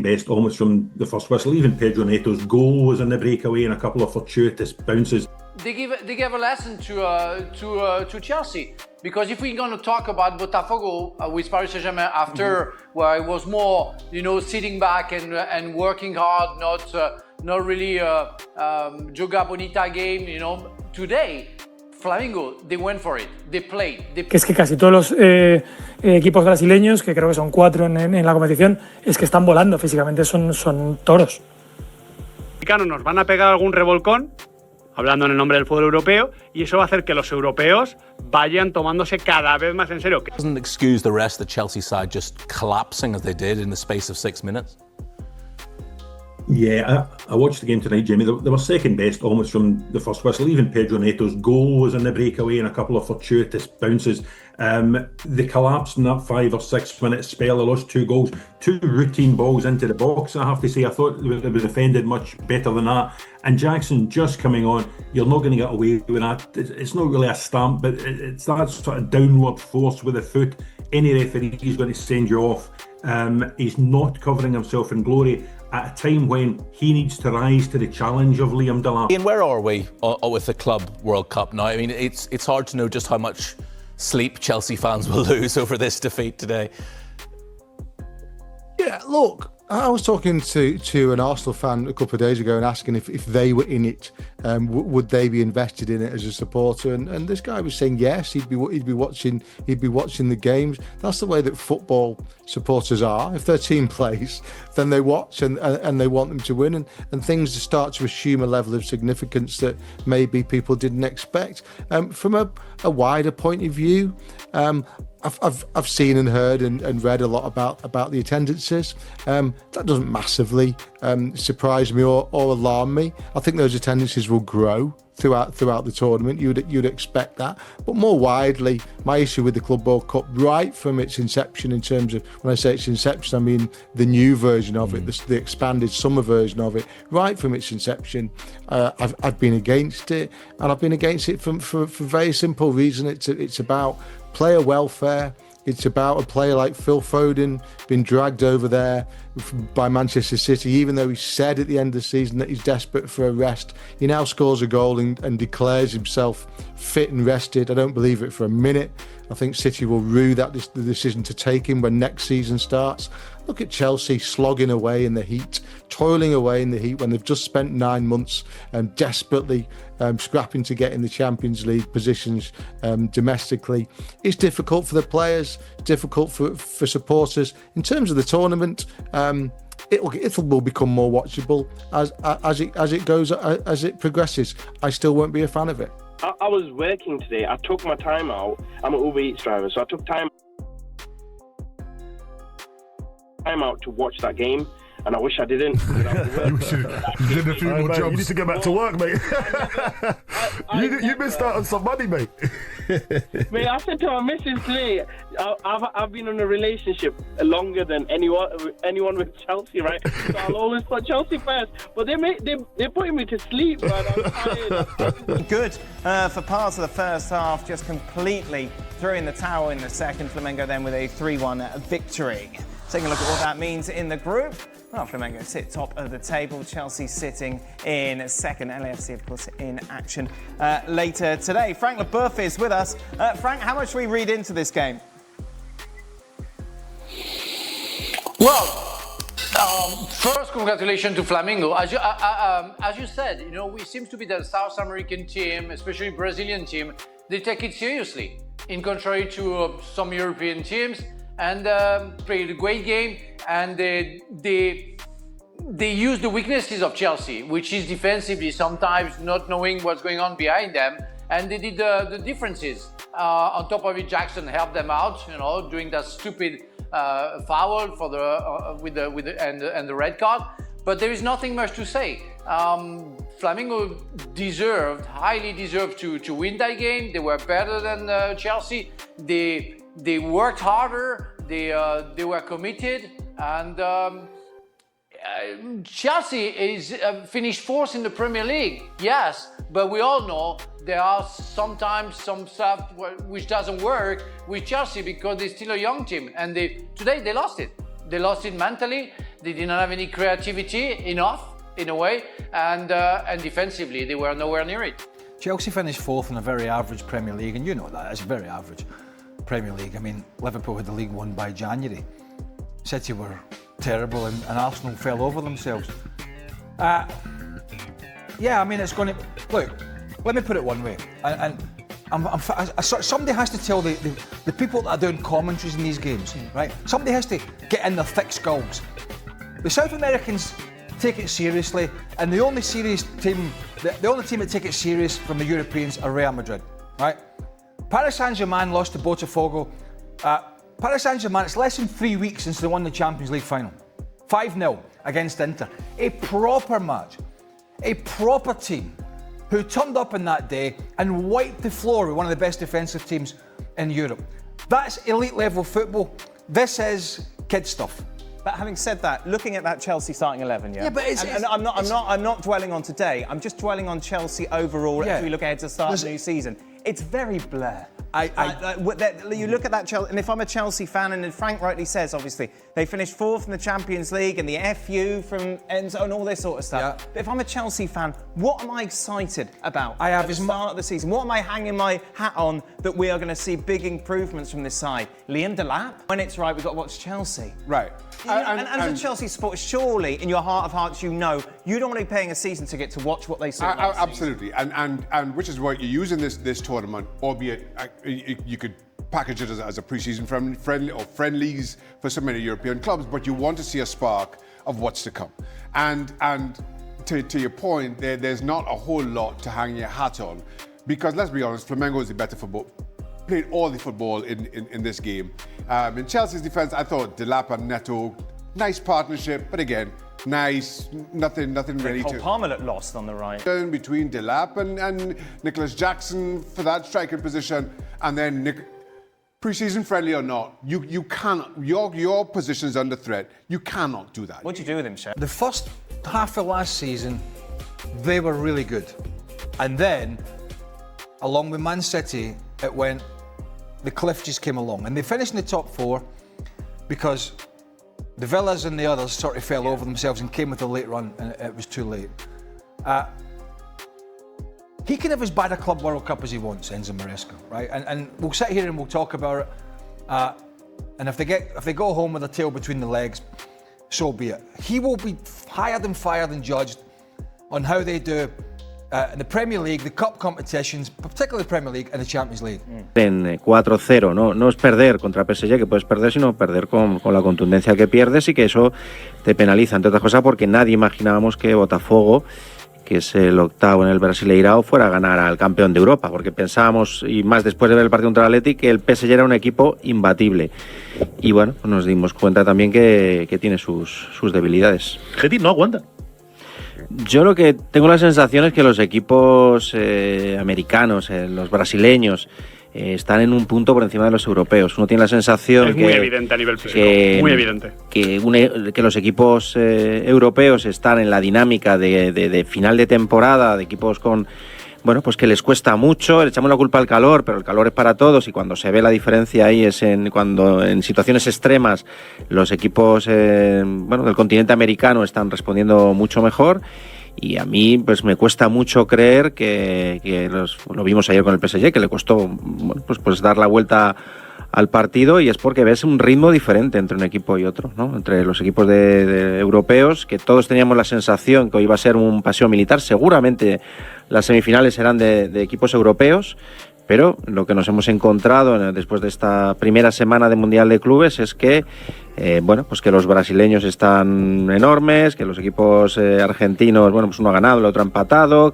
best almost from the first whistle. Even Pedro Neto's goal was in the breakaway and a couple of fortuitous bounces. They gave a lesson to Chelsea, because if we're going to talk about Botafogo with Paris Saint-Germain after, where it was more, sitting back and working hard, not really joga bonita game, today. Flamengo, they went for it, they played. Que es que casi todos los equipos brasileños, que creo que son 4 en la competición, es que están volando físicamente, son toros. Nos van a pegar algún revolcón, hablando en el nombre del fútbol europeo, y eso va a hacer que los europeos vayan tomándose cada vez más en serio. Doesn't excuse the rest of the Chelsea side just collapsing as they did in the space of 6 minutes. Yeah, I watched the game tonight, Jamie. They were second best almost from the first whistle. Even Pedro Neto's goal was in the breakaway and a couple of fortuitous bounces. They collapsed in that 5 or 6 minute spell. They lost 2 goals, 2 routine balls into the box. I have to say, I thought they were defended much better than that. And Jackson just coming on, you're not going to get away with that. It's not really a stamp, but it's that sort of downward force with the foot. Any referee is going to send you off. He's not covering himself in glory at a time when he needs to rise to the challenge of Liam Delap. Ian, where are we with the Club World Cup now? I mean, it's hard to know just how much sleep Chelsea fans will lose over this defeat today. Yeah, look, I was talking to an Arsenal fan a couple of days ago and asking if they were in it, would they be invested in it as a supporter? And this guy was saying yes, he'd be watching the games. That's the way that football supporters are. If their team plays, then they watch and they want them to win, and things start to assume a level of significance that maybe people didn't expect. From a wider point of view, I've seen and heard and read a lot about the attendances. That doesn't massively surprise me or alarm me. I think those attendances will grow throughout the tournament. You'd expect that. But more widely, my issue with the Club World Cup, right from its inception, in terms of, when I say its inception, I mean the new version of it, the expanded summer version of it. Right from its inception, I've been against it, and I've been against it for a very simple reason. It's about player welfare. It's about a player like Phil Foden being dragged over there by Manchester City, even though he said at the end of the season that he's desperate for a rest. He now scores a goal and declares himself fit and rested. I don't believe it for a minute. I think City will rue the decision to take him when next season starts. Look at Chelsea slogging away in the heat, toiling away in the heat when they've just spent 9 months desperately scrapping to get in the Champions League positions domestically. It's difficult for the players, difficult for supporters. In terms of the tournament, it will become more watchable as it progresses. I still won't be a fan of it. I was working today. I took my time out. I'm an Uber Eats driver, so I took time out to watch that game, and I wish I didn't. You did a few more jobs. You need to get back to work, mate. You missed out on some money, mate. Mate, I said to my missus today, I've been in a relationship longer than anyone with Chelsea, right? So I'll always put Chelsea first. But they're putting me to sleep, man. I'm tired. Good for parts of the first half, just completely throwing the towel in the second. Flamengo then with a 3-1 victory. Taking a look at what that means in the group. Well, Flamengo sit top of the table. Chelsea sitting in second. LAFC, of course, in action later today. Frank Leboeuf is with us. Frank, how much do we read into this game? Well, first, congratulations to Flamengo. As you said, we seem to be the South American team, especially Brazilian team. They take it seriously, in contrary to some European teams. And played a great game, and they use the weaknesses of Chelsea, which is defensively sometimes not knowing what's going on behind them, and they did the differences. On top of it, Jackson helped them out, doing that stupid foul for the red card. But there is nothing much to say. Flamengo highly deserved to win that game. They were better than Chelsea. They worked harder, they were committed, and Chelsea is finished fourth in the Premier League, yes, but we all know there are sometimes some stuff which doesn't work with Chelsea because they're still a young team, and today they lost it. They lost it mentally, They didn't have any creativity enough, in a way, and defensively they were nowhere near it. Chelsea finished fourth in a very average Premier League, and you know that, it's very average Premier League. I mean, Liverpool had the league won by January. City were terrible, and Arsenal fell over themselves. Yeah, I mean, it's going to... Look, let me put it one way. Somebody has to tell the people that are doing commentaries in these games, right? Somebody has to get in their thick skulls. The South Americans take it seriously, and the only serious team, the only team that take it serious from the Europeans are Real Madrid, right? Paris Saint-Germain lost to Botafogo. Paris Saint-Germain, it's less than 3 weeks since they won the Champions League final. 5-0 against Inter. A proper match. A proper team who turned up on that day and wiped the floor with one of the best defensive teams in Europe. That's elite level football. This is kid stuff. But having said that, looking at that Chelsea starting 11, Yeah, but I'm not dwelling on today. I'm just dwelling on Chelsea overall as we look ahead to start the new season. It's very blur. You look at that Chelsea, and if I'm a Chelsea fan, and Frank rightly says, obviously, they finished fourth in the Champions League and the FU from Enzo and all this sort of stuff. Yeah. But if I'm a Chelsea fan, what am I excited about at the start of the season? What am I hanging my hat on that we are going to see big improvements from this side? Liam Delap? When it's right, we've got to watch Chelsea. Right. And as a Chelsea supporter, surely in your heart of hearts, you know you don't want to be paying a season ticket to watch what they see. Absolutely, and which is what you use in this tournament, albeit you could package it as a pre-season friendly or friendlies for so many European clubs, but you want to see a spark of what's to come. And to your point, there's not a whole lot to hang your hat on, because let's be honest, Flamengo is the better football. Played all the football in this game. In Chelsea's defence, I thought Delap and Neto, nice partnership, but again, nice, nothing really to... Palmer looked lost on the right. Between Delap and Nicholas Jackson for that striking position, and then pre-season friendly or not, you cannot, your position's under threat, you cannot do that. What do you do with him, Shep? The first half of last season, they were really good. And then, along with Man City, it went, the cliff just came along. And they finished in the top four because the Villas and the others sort of fell over themselves and came with a late run, and it was too late. He can have as bad a Club World Cup as he wants, Enzo Maresca, right? And we'll sit here and we'll talk about it. And if they go home with a tail between the legs, so be it. He will be hired and fired and judged on how they do in the Premier League, the cup competitions, particularly the Premier League and the Champions League. En 4-0, no es perder contra PSG, que puedes perder, sino perder con la contundencia que pierdes, y que eso te penaliza, entre otras cosas, porque nadie imaginábamos que Botafogo, que es el octavo en el Brasileirao, fuera a ganar al campeón de Europa, porque pensábamos, y más después de ver el partido contra el Atleti, que el PSG era un equipo imbatible. Y bueno, nos dimos cuenta también que tiene sus debilidades. Geti no aguanta. Yo lo que tengo la sensación es que los equipos americanos, los brasileños, están en un punto por encima de los europeos. Uno tiene la sensación es muy evidente a nivel físico, muy evidente. Que los equipos europeos están en la dinámica de final de temporada, de equipos con... Bueno, pues que les cuesta mucho, le echamos la culpa al calor, pero el calor es para todos, y cuando se ve la diferencia ahí es cuando en situaciones extremas los equipos del continente americano están respondiendo mucho mejor, y a mí pues me cuesta mucho creer que lo vimos ayer con el PSG, que le costó pues dar la vuelta al partido, y es porque ves un ritmo diferente entre un equipo y otro, ¿no? Entre los equipos de europeos, que todos teníamos la sensación que hoy iba a ser un paseo militar. Seguramente las semifinales serán de equipos europeos, pero lo que nos hemos encontrado después de esta primera semana de Mundial de Clubes es que pues que los brasileños están enormes, que los equipos argentinos, pues uno ha ganado, el otro ha empatado.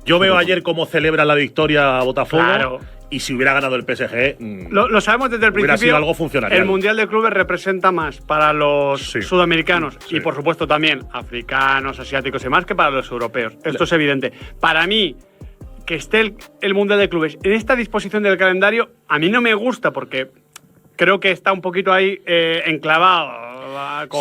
Yo veo ayer cómo celebra la victoria a Botafogo. Claro. Y si hubiera ganado el PSG, lo sabemos desde el principio. Sido algo funcionario. El Mundial de Clubes representa más para los sudamericanos y, por supuesto, también africanos, asiáticos y más, que para los europeos. Esto es evidente. Para mí, que esté el Mundial de Clubes en esta disposición del calendario, a mí no me gusta, porque creo que está un poquito ahí enclavado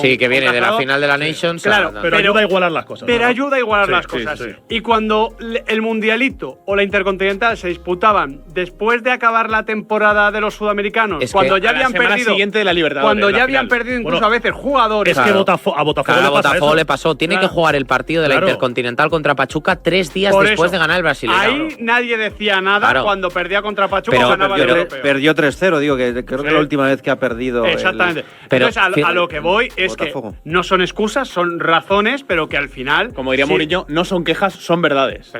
Sí, que viene de la final de la Nations. Claro, pero ayuda a igualar las cosas. Pero ¿no? ayuda a igualar Sí, las sí, cosas. sí. Y cuando el Mundialito o la Intercontinental se disputaban después de acabar la temporada de los sudamericanos, Es cuando que ya a la habían semana perdido. siguiente de la Libertadores, Cuando la ya habían final. perdido incluso Bueno, a veces jugadores. Es que a Botafogo Claro, le a pasa Botafogo eso. le pasó. Tiene Claro. que jugar el partido de la Claro. Intercontinental contra Pachuca 3 días Por después eso, de ganar el brasileño. Ahí nadie decía nada Claro. cuando perdía contra Pachuca Pero o ganaba el europeo. perdió 3-0, digo, que creo que es la última vez que ha perdido. Exactamente. Pero, Entonces, a lo que voy es Botafogo. que no son excusas, son razones, pero que al final. Como diría sí, Mourinho, no son quejas, son verdades.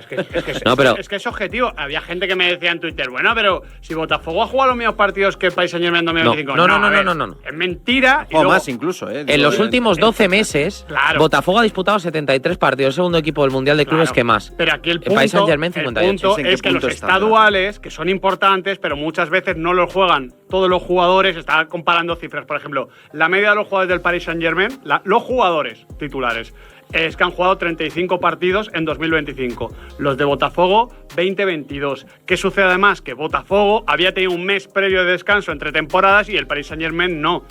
No, pero- es que es objetivo. Había gente que me decía en Twitter, bueno, pero si Botafogo ha jugado los mismos partidos que el Paris Saint-Germain en 2025. No, a ver, no. Es mentira. Y O luego- más incluso, ¿eh? En los últimos 12 meses, Claro. Botafogo ha disputado 73 partidos, el segundo equipo del Mundial de Clubes Claro. que más. Pero aquí el El Paris punto, Saint-Germain, el 58. punto ¿En qué es que punto los están? estaduales, que son importantes, pero muchas veces no los juegan todos los jugadores. Estaba comparando cifras, por ejemplo, la media de los jugadores del Paris Saint-Germain, los jugadores titulares, es que han jugado 35 partidos en 2025. Los de Botafogo, 20-22. ¿Qué sucede además? Que Botafogo había tenido un mes previo de descanso entre temporadas y el Paris Saint-Germain no.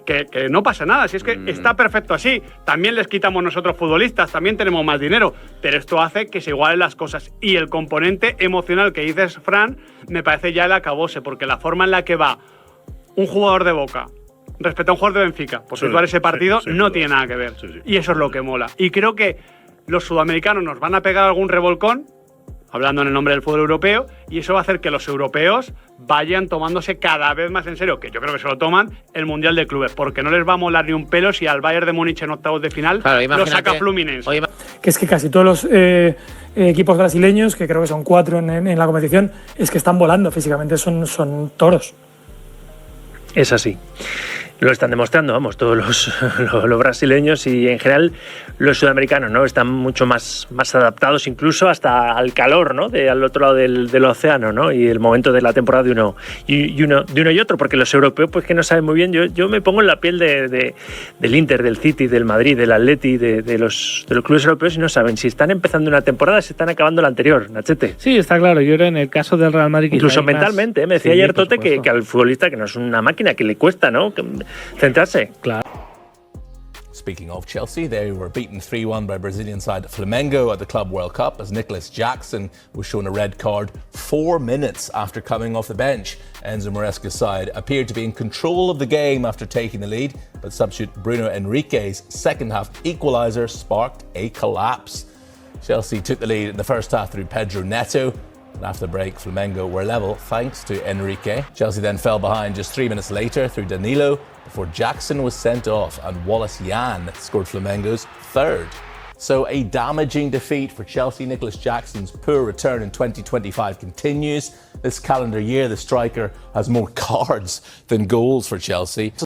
Que no pasa nada, si es que está perfecto así. También les quitamos nosotros futbolistas, también tenemos más dinero, pero esto hace que se igualen las cosas. Y el componente emocional que dices, Fran, me parece ya el acabose, porque la forma en la que va un jugador de Boca respecto a un jugador de Benfica, por situar ese partido, no tiene nada que ver. Y eso es lo que mola. Y creo que los sudamericanos nos van a pegar algún revolcón, hablando en el nombre del fútbol europeo, y eso va a hacer que los europeos vayan tomándose cada vez más en serio, que yo creo que se lo toman, el Mundial de Clubes, porque no les va a molar ni un pelo si al Bayern de Múnich en octavos de final Claro, lo imagínate- saca Fluminense. Que es que casi todos los equipos brasileños, que creo que son 4 en la competición, es que están volando físicamente, son toros. Es así. Lo están demostrando, vamos, todos los brasileños y en general los sudamericanos, ¿no? Están mucho más adaptados incluso hasta al calor, ¿no? Al otro lado del océano, ¿no? Y el momento de la temporada de uno y otro, porque los europeos pues que no saben muy bien. Yo me pongo en la piel del Inter, del City, del Madrid, del Atleti, de los clubes europeos y no saben si están empezando una temporada, si están acabando la anterior, Nachete. Sí, está claro. Yo creo en el caso del Real Madrid... Incluso quizá hay más- mentalmente, me decía Sí, ayer por Tote que supuesto. al futbolista, que no es una máquina, que le cuesta, ¿no? Centrarse. Claro. Speaking of Chelsea, they were beaten 3-1 by Brazilian side Flamengo at the Club World Cup as Nicolas Jackson was shown a red card 4 minutes after coming off the bench. Enzo Maresca's side appeared to be in control of the game after taking the lead, but substitute Bruno Henrique's second-half equaliser sparked a collapse. Chelsea took the lead in the first half through Pedro Neto, and after the break, Flamengo were level thanks to Enrique. Chelsea then fell behind just 3 minutes later through Danilo before Jackson was sent off and Wallace Yan scored Flamengo's third. So a damaging defeat for Chelsea. Nicolas Jackson's poor return in 2025 continues. This calendar year, the striker has more cards than goals for Chelsea.